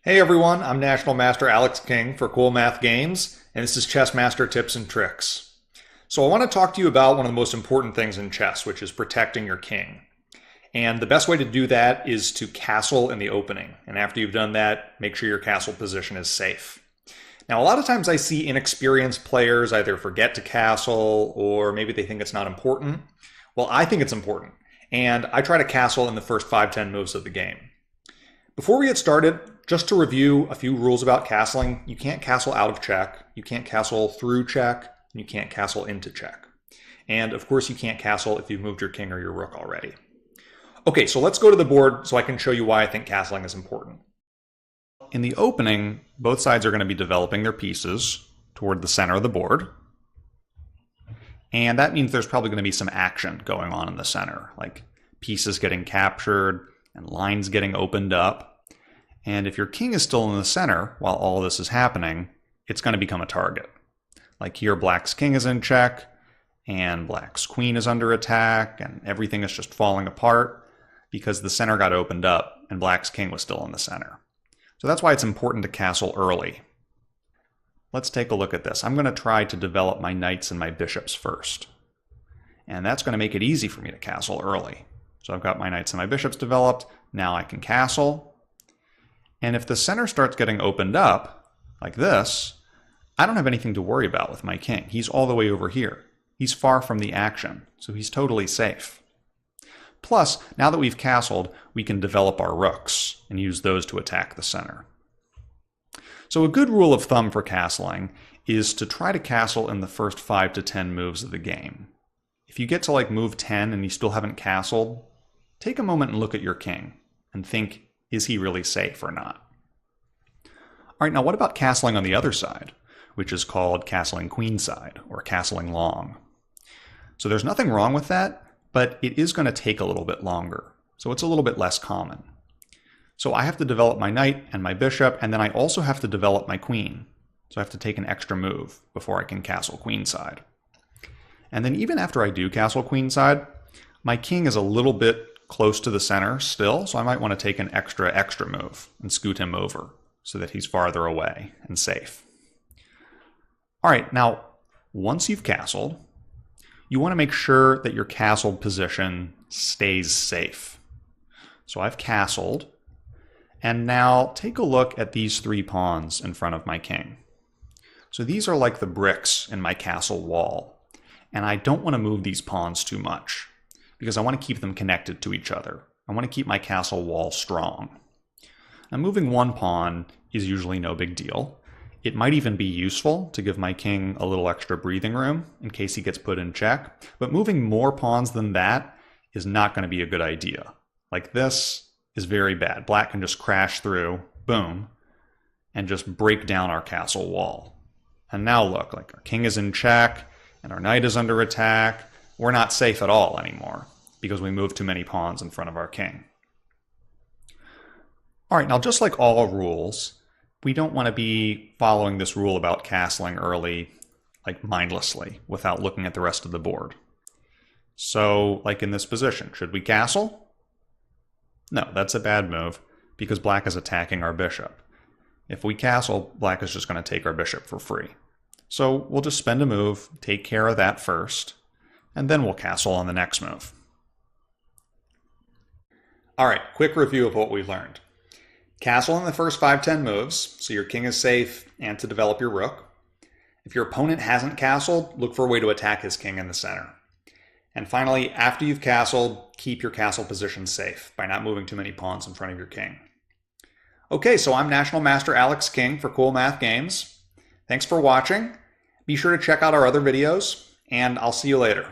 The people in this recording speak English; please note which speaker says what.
Speaker 1: Hey everyone, I'm National Master Alex King for Cool Math Games, and this is Chess Master Tips and Tricks. So I want to talk to you about one of the most important things in chess, which is protecting your king. And the best way to do that is to castle in the opening. And after you've done that, make sure your castle position is safe. Now, a lot of times I see inexperienced players either forget to castle or maybe they think it's not important. Well, I think it's important, and I try to castle in the first 5-10 moves of the game. Before we get started, just to review a few rules about castling, you can't castle out of check, you can't castle through check, and you can't castle into check. And of course you can't castle if you've moved your king or your rook already. Okay, so let's go to the board so I can show you why I think castling is important. In the opening, both sides are going to be developing their pieces toward the center of the board. And that means there's probably going to be some action going on in the center, like pieces getting captured and lines getting opened up. And if your king is still in the center while all this is happening, it's going to become a target. Like here, black's king is in check, and black's queen is under attack, and everything is just falling apart because the center got opened up and black's king was still in the center. So that's why it's important to castle early. Let's take a look at this. I'm going to try to develop my knights and my bishops first. And that's going to make it easy for me to castle early. So I've got my knights and my bishops developed. Now I can castle. And if the center starts getting opened up, like this, I don't have anything to worry about with my king. He's all the way over here. He's far from the action, so he's totally safe. Plus, now that we've castled, we can develop our rooks and use those to attack the center. So a good rule of thumb for castling is to try to castle in the first 5-10 moves of the game. If you get to like move 10 and you still haven't castled, take a moment and look at your king and think, is he really safe or not? All right, now what about castling on the other side, which is called castling queenside or castling long? So there's nothing wrong with that, but it is going to take a little bit longer. So it's a little bit less common. So I have to develop my knight and my bishop, and then I also have to develop my queen. So I have to take an extra move before I can castle queenside. And then even after I do castle queenside, my king is a little bit close to the center still, so I might want to take an extra move and scoot him over so that he's farther away and safe. All right, now once you've castled, you want to make sure that your castled position stays safe. So I've castled, and now take a look at these 3 pawns in front of my king. So these are like the bricks in my castle wall, and I don't want to move these pawns too much, because I want to keep them connected to each other. I want to keep my castle wall strong. Now, moving 1 pawn is usually no big deal. It might even be useful to give my king a little extra breathing room in case he gets put in check, but moving more pawns than that is not going to be a good idea. Like this is very bad. Black can just crash through, boom, and just break down our castle wall. And now look, like our king is in check, and our knight is under attack. We're not safe at all anymore because we moved too many pawns in front of our king. All right, now just like all rules, we don't want to be following this rule about castling early, like mindlessly, without looking at the rest of the board. So, like in this position, should we castle? No, that's a bad move because black is attacking our bishop. If we castle, black is just going to take our bishop for free. So we'll just spend a move, take care of that first, and then we'll castle on the next move. All right, quick review of what we learned. Castle in the first 5-10 moves, so your king is safe and to develop your rook. If your opponent hasn't castled, look for a way to attack his king in the center. And finally, after you've castled, keep your castle position safe by not moving too many pawns in front of your king. Okay, so I'm National Master Alex King for Cool Math Games. Thanks for watching. Be sure to check out our other videos, and I'll see you later.